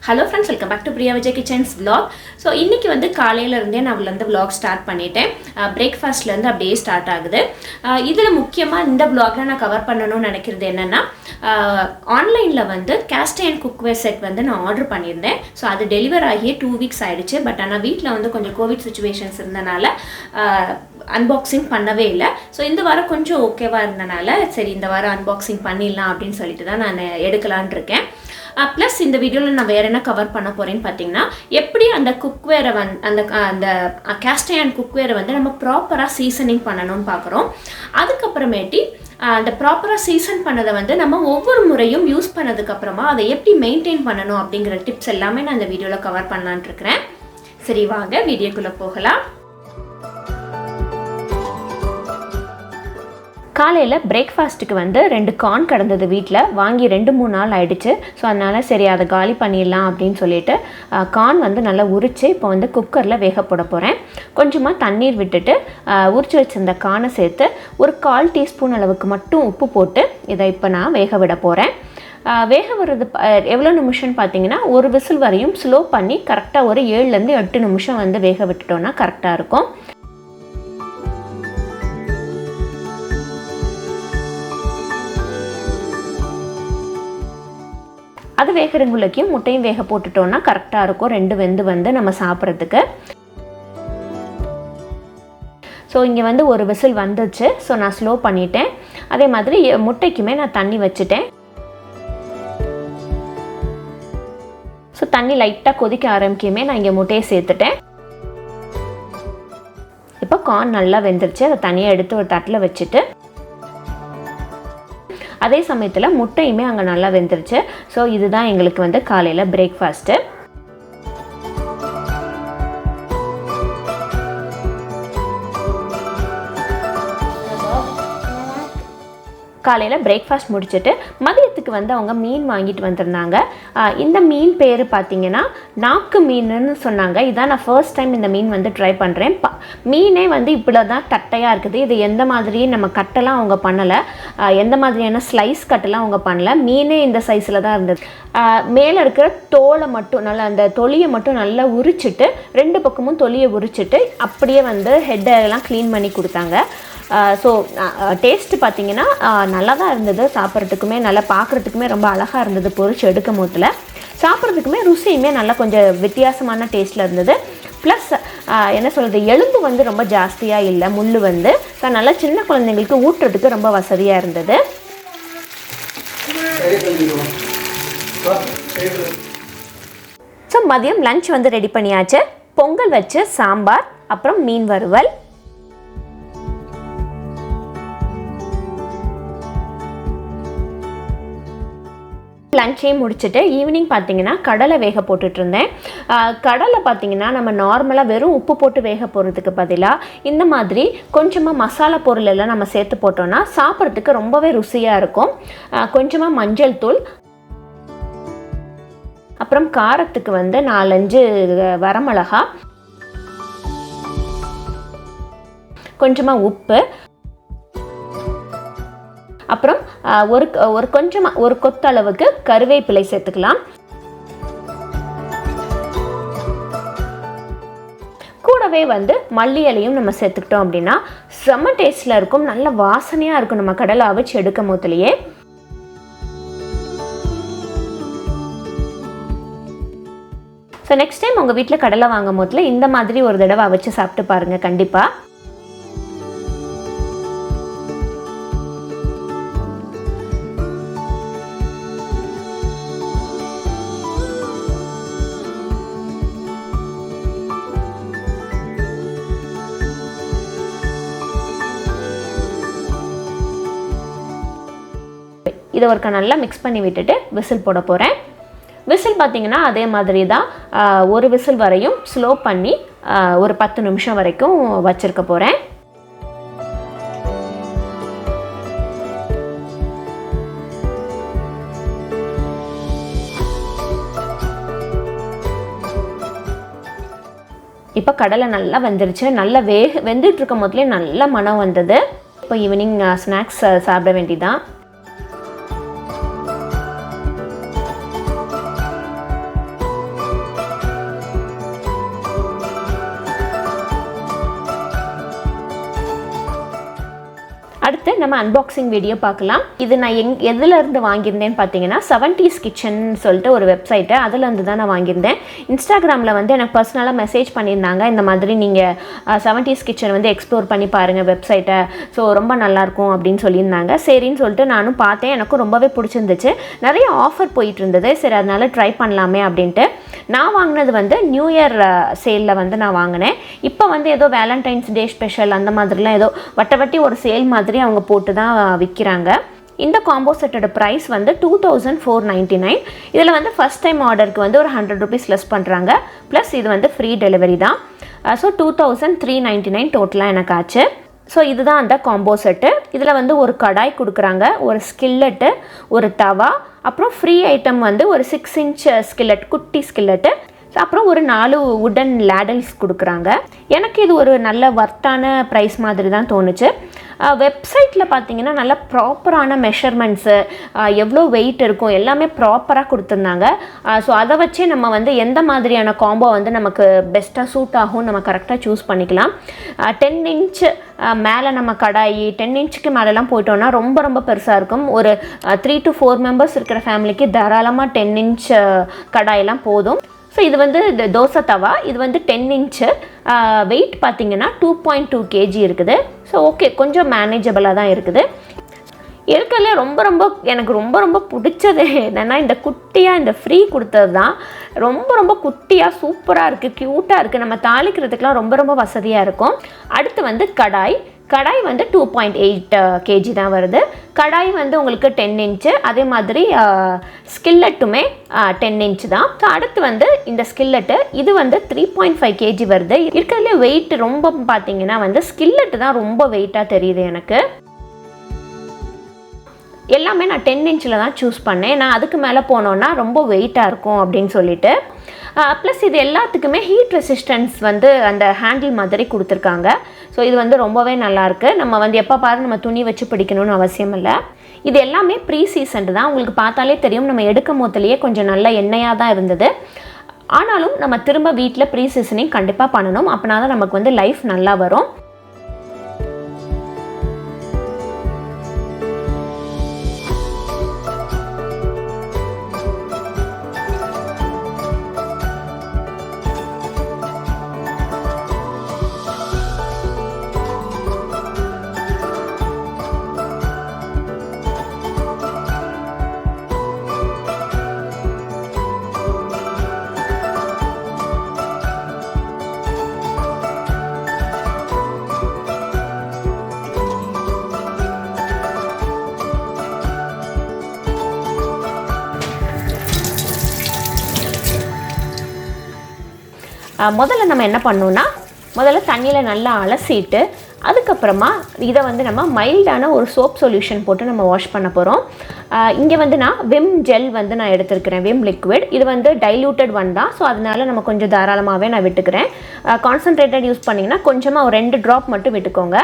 Hello friends, welcome back to priyavijaykitchen's vlog. So இன்னைக்கு வந்து காலையில இருந்தே நான் வந்து vlog ஸ்டார்ட் பண்ணிட்டேன். பிரேக்ஃபாஸ்ட்ல இருந்து அப்படியே ஸ்டார்ட் ஆகுது. இதுல முக்கியமா இந்த vlogல நான் கவர் பண்ணனும்னு நினைக்கிறது என்னன்னா ஆன்லைன்ல வந்து cast iron cookware set வந்து நான் ஆர்டர் பண்ணியிருந்தேன். சோ அது டெலிவர் ஆகி 2 வீக்ஸ் ஆயிடுச்சு. பட் ஆனா வீட்ல வந்து கொஞ்சம் கோவிட் சிச்சுவேஷன்ஸ் இருந்தனால அன்பாக்சிங் பண்ணவே இல்லை. ஸோ இந்த வாரம் கொஞ்சம் ஓகேவா இருந்தனால சரி இந்த வாரம் அன்பாக்சிங் பண்ணிடலாம் அப்படின்னு சொல்லிட்டு தான் நான் எடுக்கலான் இருக்கேன். ப்ளஸ் இந்த வீடியோவில் நான் வேறு என்ன கவர் பண்ண போகிறேன்னு பார்த்தீங்கன்னா எப்படி அந்த குக்வேரை அந்த கேஸ்ட் அயர்ன் குக்வேரை வந்து நம்ம ப்ராப்பராக சீசனிங் பண்ணணும்னு பார்க்குறோம். அதுக்கப்புறமேட்டி அந்த ப்ராப்பராக சீசன் பண்ணதை வந்து நம்ம ஒவ்வொரு முறையும் யூஸ் பண்ணதுக்கப்புறமா அதை எப்படி மெயின்டைன் பண்ணணும் அப்படிங்கிற டிப்ஸ் எல்லாமே நான் இந்த வீடியோவில் கவர் பண்ணலான் இருக்கிறேன். சரி வாங்க வீடியோக்குள்ளே போகலாம். காலையில் பிரேக்ஃபாஸ்ட்டுக்கு வந்து 2 கார்ன் கிடந்தது வீட்டில், வாங்கி 2-3 நாள் ஆகிடுச்சு. ஸோ அதனால் சரி அதை காலி பண்ணிடலாம் அப்படின்னு சொல்லிட்டு கார்ன் வந்து நல்லா உரித்து இப்போ வந்து குக்கரில் வேக போட போகிறேன். கொஞ்சமாக தண்ணீர் விட்டுட்டு உரித்து வச்சுருந்த கார்னை சேர்த்து ஒரு 1/4 டீஸ்பூன் அளவுக்கு மட்டும் உப்பு போட்டு இதை இப்போ நான் வேக விட போகிறேன். வேக வர்றது எவ்வளோ நிமிஷம்னு பார்த்தீங்கன்னா ஒரு விசில் வரையும் ஸ்லோ பண்ணி கரெக்டாக ஒரு 7-8 நிமிஷம் வந்து வேக விட்டுட்டோன்னா கரெக்டாக இருக்கும். அது வேகிறங்குள்ளேயும் முட்டையும் வேக போட்டுட்டோன்னா கரெக்டாக இருக்கும், 2 வெந்து வந்து நம்ம சாப்பிட்றதுக்கு. ஸோ இங்கே வந்து ஒரு விசில் வந்துச்சு. ஸோ நான் ஸ்லோ பண்ணிட்டேன். அதே மாதிரி முட்டைக்குமே நான் தண்ணி வச்சுட்டேன். ஸோ தண்ணி லைட்டாக கொதிக்க ஆரம்பிக்குமே நான் இங்கே முட்டையை சேர்த்துட்டேன். இப்போ கார்ன் நல்லா வெந்துருச்சு. அதை தனியாக எடுத்து ஒரு தட்டில் வச்சுட்டு அதே சமயத்தில் முட்டையுமே அங்கே நல்லா வெந்துருச்சு. ஸோ இதுதான் எங்களுக்கு வந்து காலையில் பிரேக்ஃபாஸ்ட்டு. காலையில் பிரேக்ஃபாஸ்ட் முடிச்சுட்டு மதியத்துக்கு வந்து அவங்க மீன் வாங்கிட்டு வந்திருந்தாங்க. இந்த மீன் பேர் பார்த்திங்கன்னா நாக்கு மீனுன்னு சொன்னாங்க. இதான் நான் ஃபர்ஸ்ட் டைம் இந்த மீன் வந்து ட்ரை பண்ணுறேன். மீனே வந்து இப்படி தான் தட்டையாக இருக்குது. இது எந்த மாதிரியும் நம்ம கட்டெல்லாம் அவங்க பண்ணலை, எந்த மாதிரியான ஸ்லைஸ் கட்டெல்லாம் அவங்க பண்ணலை. மீனே இந்த சைஸில் தான் இருந்தது. மேலே இருக்கிற தோலை மட்டும் நல்லா அந்த தொலியை மட்டும் நல்லா உரிச்சிட்டு 2 பக்கமும் தொலியை உரிச்சிட்டு அப்படியே வந்து ஹெட்டெல்லாம் க்ளீன் பண்ணி கொடுத்தாங்க. ஸோ டேஸ்ட்டு பார்த்திங்கன்னா நல்லா தான் இருந்தது. சாப்பிட்றதுக்குமே நல்லா பார்க்குறதுக்குமே ரொம்ப அழகாக இருந்தது. பொரிச்சு எடுக்கும் போதில் சாப்பிட்றதுக்குமே ருசியுமே நல்லா கொஞ்சம் வித்தியாசமான டேஸ்ட்டில் இருந்தது. ப்ளஸ் என்ன சொல்கிறது, எலும்பு வந்து ரொம்ப ஜாஸ்தியாக இல்லை, முள் வந்து ஸோ நல்லா சின்ன குழந்தைங்களுக்கு ஊட்டுறதுக்கு ரொம்ப வசதியாக இருந்தது. ஸோ மதியம் லன்ச் வந்து ரெடி பண்ணியாச்சு. பொங்கல் வச்சு சாம்பார், அப்புறம் மீன் வறுவல். லஞ்சையும் முடிச்சுட்டு ஈவினிங் பார்த்திங்கன்னா கடலை வேக போட்டுட்ருந்தேன். கடலை பார்த்திங்கன்னா நம்ம நார்மலாக வெறும் உப்பு போட்டு வேக போடுறதுக்கு பதிலாக இந்த மாதிரி கொஞ்சமாக மசாலா பொருள் எல்லாம் நம்ம சேர்த்து போட்டோன்னா சாப்பிட்றதுக்கு ரொம்பவே ருசியாக இருக்கும். கொஞ்சமாக மஞ்சள் தூள், அப்புறம் காரத்துக்கு வந்து 4-5 வரமிளகா, கொஞ்சமாக உப்பு, அப்புறம் ஒரு கொத்தளவுக்கு கருவேப்பிலை சேர்த்துக்கலாம். கூடவே வந்து மல்லி இலையும் நம்ம சேர்த்துக்கிட்டோம் அப்படின்னா செம்ம டேஸ்டில் இருக்கும், நல்ல வாசனையாக இருக்கும் நம்ம கடலை அவிச்சு எடுக்கும் போதுலேயே. ஸோ நெக்ஸ்ட் டைம் உங்கள் வீட்டில் கடலை வாங்கும் போதில் இந்த மாதிரி ஒரு தடவை அவிச்சு சாப்பிட்டு பாருங்கள் கண்டிப்பாக. இதை ஒருக்கா நல்லா மிக்ஸ் பண்ணி விட்டுட்டு விசில் போட போகிறேன். விசில் பார்த்திங்கன்னா அதே மாதிரி தான் ஒரு விசில் வரையும் ஸ்லோ பண்ணி ஒரு 10 நிமிஷம் வரைக்கும் வச்சுருக்க போகிறேன். இப்போ கடலை நல்லா வெந்துருச்சு. நல்லா வெந்துட்டு இருக்கும் போதுலேயே நல்ல மனம் வந்தது. இப்போ ஈவினிங் ஸ்நாக்ஸ் சாப்பிட வேண்டியதான். அடுத்து நம்ம அன்பாக்சிங் வீடியோ பார்க்கலாம். இது நான் எதுலேருந்து வாங்கியிருந்தேன்னு பார்த்தீங்கன்னா 70s கிச்சன் சொல்லிட்டு ஒரு வெப்சைட்டு, அதுலேருந்து தான் நான் வாங்கியிருந்தேன். இன்ஸ்டாகிராமில் வந்து எனக்கு பர்சனலாக மெசேஜ் பண்ணியிருந்தாங்க, இந்த மாதிரி நீங்கள் 70s கிச்சன் வந்து எக்ஸ்ப்ளோர் பண்ணி பாருங்கள் வெப்சைட்டை, ஸோ ரொம்ப நல்லாயிருக்கும் அப்படின்னு சொல்லியிருந்தாங்க. சரின்னு சொல்லிட்டு நானும் பார்த்தேன், எனக்கும் ரொம்பவே பிடிச்சிருந்துச்சு. நிறைய ஆஃபர் போயிட்டு இருந்தது, சரி அதனால் ட்ரை பண்ணலாமே அப்படின்ட்டு. நான் வாங்கினது வந்து நியூ இயர் சேலில் வந்து நான் வாங்கினேன். இப்போ வந்து ஏதோ வேலண்டைன்ஸ் டே ஸ்பெஷல் அந்த மாதிரிலாம் ஏதோ வட்டி ஒரு சேல் மாதிரி அவங்க போட்டு தான் விற்கிறாங்க. இந்த காம்போ செட்டோட ப்ரைஸ் வந்து 2499. இதில் வந்து ஃபஸ்ட் டைம் ஆர்டருக்கு வந்து ஒரு 100 rupees லெஸ் பண்ணுறாங்க. ப்ளஸ் இது வந்து ஃப்ரீ டெலிவரி தான். ஸோ 2399 டோட்டலாக எனக்கு ஆச்சு. ஸோ இதுதான் அந்த காம்போ செட்டு. இதில் வந்து ஒரு கடாய் கொடுக்குறாங்க, ஒரு ஸ்கில்லெட்டு, ஒரு தவா, அப்புறம் ஃப்ரீ ஐட்டம் வந்து ஒரு 6 inch ஸ்கில்லெட், குட்டி ஸ்கில்லெட்டு, அப்புறம் ஒரு 4 வுடன் லேடல்ஸ் கொடுக்குறாங்க. எனக்கு இது ஒரு நல்ல வர்த்தான ப்ரைஸ் மாதிரி தான் தோணுச்சு. வெப்சைட்டில் பார்த்தீங்கன்னா நல்ல ப்ராப்பரான மெஷர்மெண்ட்ஸு, எவ்வளோ வெயிட் இருக்கும் எல்லாமே ப்ராப்பராக கொடுத்துருந்தாங்க. ஸோ அதை வச்சே நம்ம வந்து எந்த மாதிரியான காம்போ வந்து நமக்கு பெஸ்ட்டாக சூட் ஆகும் நம்ம கரெக்டாக சூஸ் பண்ணிக்கலாம். 10 inch மேலே நம்ம கடாய் 10 inchக்கு மேலெலாம் போயிட்டோன்னா ரொம்ப ரொம்ப பெருசாக இருக்கும். ஒரு 3 to 4 members இருக்கிற ஃபேமிலிக்கு தாராளமாக 10 inch கடாயெல்லாம் போதும். ஸோ இது வந்து தோசை தவா, இது வந்து 10 inch, வெயிட் பார்த்திங்கன்னா 2.2 kg இருக்குது. ஸோ ஓகே, கொஞ்சம் மேனேஜபிளாக தான் இருக்குது. இருக்கிறதுலே எனக்கு ரொம்ப பிடிச்சது என்னென்னா இந்த குட்டியாக இந்த ஃப்ரீ கொடுத்தது தான். ரொம்ப குட்டியாக சூப்பராக இருக்குது, க்யூட்டாக இருக்குது, நம்ம தாளிக்கிறதுக்கெலாம் ரொம்ப வசதியாக இருக்கும். அடுத்து வந்து கடாய் வந்து 2.8 kg தான் வருது. கடாய் வந்து உங்களுக்கு 10 inch, அதே மாதிரி ஸ்கில்லெட்டுமே 10 inch தான். ஸோ அடுத்து வந்து இந்த ஸ்கில்லெட்டு இது வந்து 3.5 kg வருது. இருக்கிறதுலே வெயிட் ரொம்ப பார்த்தீங்கன்னா வந்து ஸ்கில்லெட்டு தான் ரொம்ப வெயிட்டாக தெரியுது எனக்கு. எல்லாமே நான் 10 inchல தான் சூஸ் பண்ணேன். நான் அதுக்கு மேலே போனோன்னா ரொம்ப வெயிட்டாக இருக்கும் அப்படின்னு சொல்லிட்டு. ப்ளஸ் இது எல்லாத்துக்குமே ஹீட் ரெசிஸ்டன்ஸ் வந்து அந்த ஹேண்டில் மாதிரி கொடுத்துருக்காங்க. ஸோ இது வந்து ரொம்பவே நல்லாயிருக்கு. நம்ம வந்து எப்போ பாரு நம்ம துணி வச்சு பிடிக்கணும்னு அவசியம் இல்லை. இது எல்லாமே ப்ரீ சீசன்டு தான். உங்களுக்கு பார்த்தாலே தெரியும், நம்ம எடுக்கும் போதுலேயே கொஞ்சம் நல்ல எண்ணெயாக தான் இருந்தது. ஆனாலும் நம்ம திரும்ப வீட்டில் ப்ரீ சீசனிங் கண்டிப்பாக பண்ணணும், அப்படின்னா தான் நமக்கு வந்து லைஃப் நல்லா வரும். முதல்ல நம்ம என்ன பண்ணோன்னா, முதல்ல தண்ணியில் நல்லா அலசிட்டு அதுக்கப்புறமா இதை வந்து நம்ம மைல்டான ஒரு சோப் சொல்யூஷன் போட்டு நம்ம வாஷ் பண்ண போகிறோம். இங்கே வந்து நான் விம் ஜெல் வந்து நான் எடுத்துருக்கிறேன், விம் லிக்விட். இது வந்து டைலூட்டட் ஒன் தான், ஸோ அதனால் நம்ம கொஞ்சம் தாராளமாகவே நான் விட்டுக்கிறேன். கான்சன்ட்ரேட்டட் யூஸ் பண்ணிங்கன்னா கொஞ்சமாக ஒரு 2 drop மட்டும் விட்டுக்கோங்க.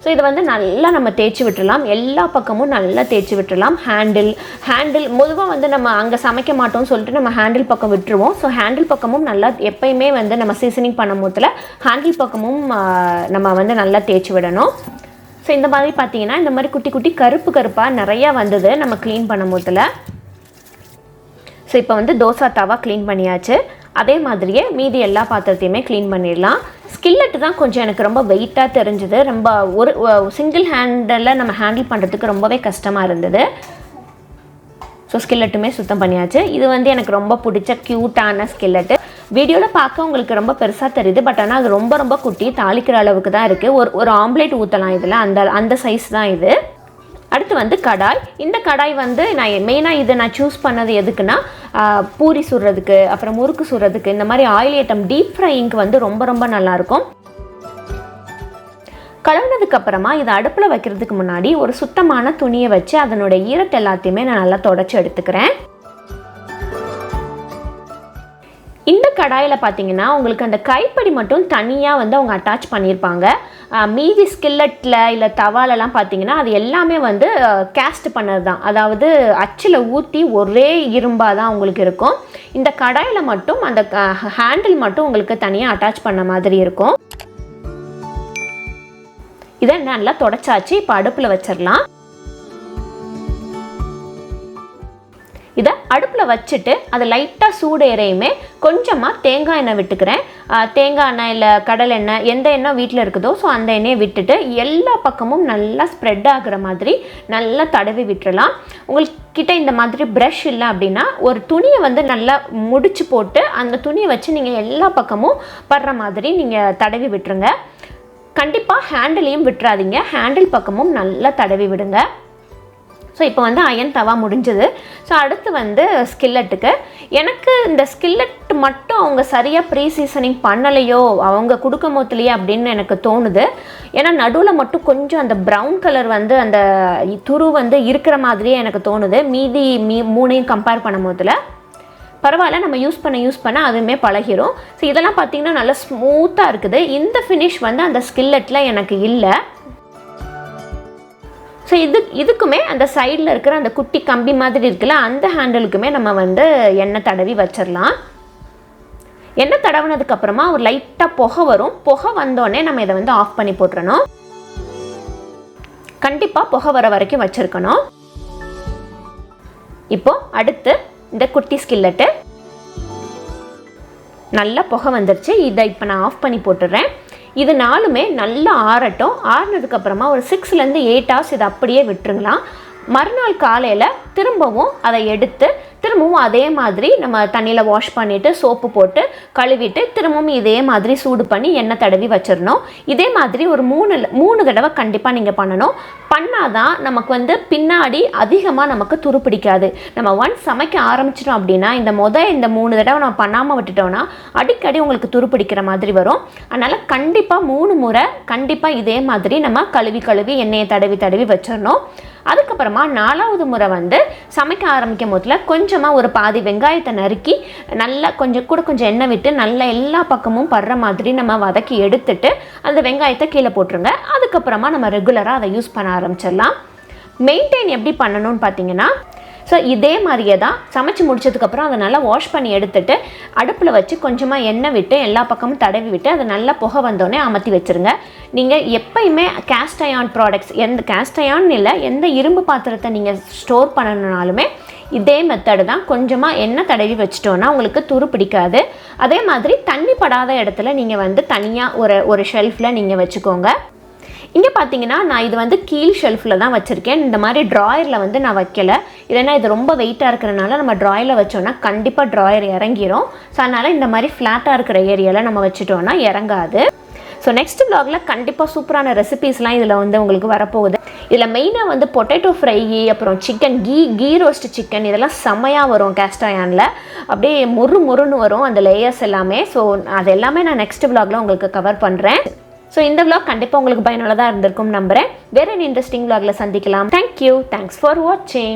ஸோ இதை வந்து நல்லா நம்ம தேய்ச்சி விட்டுடலாம், எல்லா பக்கமும் நல்லா தேய்ச்சி விட்டுடலாம். ஹேண்டில் பொதுவாக வந்து நம்ம அங்கே சமைக்க மாட்டோம்னு சொல்லிட்டு நம்ம ஹேண்டில் பக்கம் விட்டுருவோம். ஸோ ஹேண்டில் பக்கமும் நல்லா எப்பயுமே வந்து நம்ம சீசனிங் பண்ணும் போதில் ஹேண்டில் பக்கமும் நம்ம வந்து நல்லா தேய்ச்சி விடணும். ஸோ இந்த மாதிரி பார்த்தீங்கன்னா இந்த மாதிரி குட்டி குட்டி கருப்பாக நிறையா வந்தது நம்ம க்ளீன் பண்ணும் போதில். ஸோ இப்போ வந்து தோசை தவா க்ளீன் பண்ணியாச்சு. அதே மாதிரியே மீதி எல்லா பாத்திரத்தையுமே க்ளீன் பண்ணிடலாம். ஸ்கில்லெட்டு தான் கொஞ்சம் எனக்கு ரொம்ப வெயிட்டாக தெரிஞ்சுது. ரொம்ப ஒரு சிங்கிள் ஹேண்டில் நம்ம ஹேண்டில் பண்ணுறதுக்கு ரொம்பவே கஷ்டமாக இருந்தது. ஸோ ஸ்கில்லெட்டுமே சுத்தம் பண்ணியாச்சு. இது வந்து எனக்கு ரொம்ப பிடிச்ச க்யூட்டான ஸ்கில்லெட்டு. வீடியோவில் பார்க்க உங்களுக்கு ரொம்ப பெருசாக தெரியுது, பட் ஆனால் அது ரொம்ப குட்டி, தாளிக்கிற அளவுக்கு தான் இருக்குது. ஒரு ஆம்லேட் ஊற்றலாம் இதில், அந்த சைஸ் தான் இது. அடுத்து வந்து கடாய். இந்த கடாய் வந்து நான் மெயினாக இதை நான் சூஸ் பண்ணது எதுக்குன்னா, பூரி சுடுறதுக்கு, அப்புறம் முறுக்கு சுடுறதுக்கு, இந்த மாதிரி ஆயில் ஐட்டம் டீப் ஃப்ரையிங்க்கு வந்து ரொம்ப நல்லாயிருக்கும். கழுவுனதுக்கப்புறமா இதை அடுப்பில் வைக்கிறதுக்கு முன்னாடி ஒரு சுத்தமான துணியை வச்சு அதனோட ஈரத்தை எல்லாத்தையுமே நான் நல்லா தொடச்சி எடுத்துக்கிறேன். இந்த கடாயில் பார்த்தீங்கன்னா உங்களுக்கு அந்த கைப்படி மட்டும் தனியாக வந்து அவங்க அட்டாச் பண்ணியிருப்பாங்க. மீதி ஸ்கில்லட்டில் இல்லை தவாலெல்லாம் பார்த்தீங்கன்னா அது எல்லாமே வந்து கேஸ்ட் பண்ணது தான், அதாவது அச்சில் ஊற்றி ஒரே இரும்பாக தான் உங்களுக்கு இருக்கும். இந்த கடாயில் மட்டும் அந்த ஹேண்டில் மட்டும் உங்களுக்கு தனியாக அட்டாச் பண்ண மாதிரி இருக்கும். இதை நல்லா தொடச்சாச்சு. இப்போ அடுப்பில் வச்சிடலாம். இதை அடுப்பில் வச்சுட்டு அதை லைட்டாக சூடு ஏறையுமே கொஞ்சமாக தேங்காய் எண்ணெய் விட்டுக்கிறேன். தேங்காய் எண்ணெய் இல்லை கடலை எண்ணெய் எந்த எண்ணெய் வீட்டில் இருக்குதோ ஸோ அந்த எண்ணெயை விட்டுட்டு எல்லா பக்கமும் நல்லா ஸ்ப்ரெட் ஆகுற மாதிரி நல்லா தடவி விட்டுறலாம். உங்கள்கிட்ட இந்த மாதிரி ப்ரஷ் இல்லை அப்படின்னா ஒரு துணியை வந்து நல்லா முடிச்சு போட்டு அந்த துணியை வச்சு நீங்கள் எல்லா பக்கமும் படுற மாதிரி நீங்கள் தடவி விட்டுருங்க. கண்டிப்பாக ஹேண்டிலையும் விட்டுறாதீங்க, ஹேண்டில் பக்கமும் நல்லா தடவி விடுங்க. ஸோ இப்போ வந்து அயன் தவா முடிஞ்சது. ஸோ அடுத்து வந்து ஸ்கில்லட்டுக்கு. எனக்கு இந்த ஸ்கில்லட் மட்டும் அவங்க சரியாக ப்ரீ சீசனிங் பண்ணலையோ அவங்க கொடுக்கும் போதுலையே அப்படின்னு எனக்கு தோணுது. ஏன்னா நடுவில் மட்டும் கொஞ்சம் அந்த ப்ரௌன் கலர் வந்து அந்த துரு வந்து இருக்கிற மாதிரியே எனக்கு தோணுது. மீதி மூணையும் கம்பேர் பண்ணும் போதில் பரவாயில்ல, நம்ம யூஸ் பண்ண அதுவுமே பழகிரும். ஸோ இதெல்லாம் பார்த்திங்கன்னா நல்லா ஸ்மூத்தாக இருக்குது. இந்த ஃபினிஷ் வந்து அந்த ஸ்கில்லட்டில் எனக்கு இல்லை. ஸோ இதுக்குமே அந்த சைடில் இருக்கிற அந்த குட்டி கம்பி மாதிரி இருக்குல்ல அந்த ஹேண்டிலுக்குமே நம்ம வந்து எண்ணெய் தடவி வச்சிடலாம். எண்ணெய் தடவினதுக்கப்புறமா ஒரு லைட்டாக புகை வரும். புகை வந்தோடனே நம்ம இதை வந்து ஆஃப் பண்ணி போட்டுறணும். கண்டிப்பாக புகை வர வரைக்கும் வச்சுருக்கணும். இப்போது அடுத்து இந்த குட்டி ஸ்கில்லட்டு நல்லா புகை வந்துருச்சு. இதை இப்போ நான் ஆஃப் பண்ணி போட்டுடுறேன். இது நாலுமே நல்லா ஆறட்டும். ஆறுனதுக்கப்புறமா ஒரு 6 to 8 hours இதை அப்படியே விட்டுருங்களாம். மறுநாள் காலையில் திரும்பவும் அதை எடுத்து திரும்பவும் அதே மாதிரி நம்ம தண்ணியில் வாஷ் பண்ணிவிட்டு சோப்பு போட்டு கழுவிட்டு திரும்பவும் இதே மாதிரி சூடு பண்ணி எண்ணெய் தடவி வச்சிடணும். இதே மாதிரி ஒரு 3 தடவை கண்டிப்பாக நீங்கள் பண்ணணும். பண்ணாதான் நமக்கு வந்து பின்னாடி அதிகமாக நமக்கு துரு பிடிக்காது. நம்ம ஒன்ஸ் சமைக்க ஆரம்பிச்சிட்டோம் அப்படின்னா இந்த 3 தடவை நம்ம பண்ணாமல் விட்டுட்டோம்னா அடிக்கடி உங்களுக்கு துரு பிடிக்கிற மாதிரி வரும். அதனால் கண்டிப்பாக 3 முறை கண்டிப்பாக இதே மாதிரி நம்ம கழுவி எண்ணெயை தடவி வச்சிடணும். அதுக்கப்புறமா 4வது முறை வந்து சமைக்க ஆரம்பிக்கும் போதில் கொஞ்சமாக ஒரு பாதி வெங்காயத்தை நறுக்கி நல்லா கொஞ்சம் எண்ணெய் விட்டு நல்லா எல்லா பக்கமும் படுற மாதிரி நம்ம வதக்கி எடுத்துட்டு அந்த வெங்காயத்தை கீழே போட்டுருங்க. அதுக்கப்புறமா நம்ம ரெகுலராக அதை யூஸ் பண்ண ஆரம்பிச்சிடலாம். மெயின்டைன் எப்படி பண்ணணும்னு பார்த்தீங்கன்னா ஸோ இதே மாதிரியே தான் சமைச்சு முடிச்சதுக்கப்புறம் அதை நல்லா வாஷ் பண்ணி எடுத்துட்டு அடுப்பில் வச்சு கொஞ்சமாக எண்ணெய் விட்டு எல்லா பக்கமும் தடவி விட்டு அதை நல்லா புகை வந்தோடனே அமர்த்தி வச்சுருங்க. நீங்கள் எப்பயுமே கேஸ்ட் அயான் ப்ராடக்ட்ஸ் எந்த கேஸ்ட் அயான் இல்லை எந்த இரும்பு பாத்திரத்தை நீங்கள் ஸ்டோர் பண்ணணுனாலுமே இதே மெத்தடு தான். கொஞ்சமாக எண்ணெய் தடவி வச்சிட்டோன்னா உங்களுக்கு துரு பிடிக்காது. அதே மாதிரி தண்ணி படாத இடத்துல நீங்கள் வந்து தனியாக ஒரு ஷெல்ஃபில் நீங்கள் வச்சுக்கோங்க. இங்கே பார்த்தீங்கன்னா நான் இது வந்து கீழ் ஷெல்ஃபில் தான் வச்சுருக்கேன். இந்த மாதிரி ட்ராயரில் வந்து நான் வைக்கலை. இல்லைன்னா இது ரொம்ப வெயிட்டாக இருக்கிறனால நம்ம ட்ராயரில் வச்சோன்னா கண்டிப்பாக ட்ராயர் இறங்கிரும். ஸோ அதனால் இந்த மாதிரி ஃப்ளாட்டாக இருக்கிற ஏரியாவில் நம்ம வச்சுட்டோன்னா இறங்காது. ஸோ நெக்ஸ்ட் vlogல கண்டிப்பாக சூப்பரான ரெசிபீஸ்லாம் இதில் வந்து உங்களுக்கு வரப்போகுது. இதில் மெயினாக வந்து பொட்டேட்டோ ஃப்ரை, அப்புறம் சிக்கன் கீ ரோஸ்ட் சிக்கன் இதெல்லாம் செம்மையாக வரும் கேஸ்ட் அயனில். அப்படியே முறுன்னு வரும் அந்த லேயர்ஸ் எல்லாமே. ஸோ அது எல்லாமே நான் நெக்ஸ்ட் vlogல உங்களுக்கு கவர் பண்ணுறேன். ஸோ இந்த vlog கண்டிப்பாக உங்களுக்கு பயனுள்ளதாக இருந்திருக்கும் நம்புகிறேன். வேறு இன்ட்ரெஸ்டிங் vlogல சந்திக்கலாம். தேங்க்யூ. தேங்க்ஸ் ஃபார் வாட்சிங்.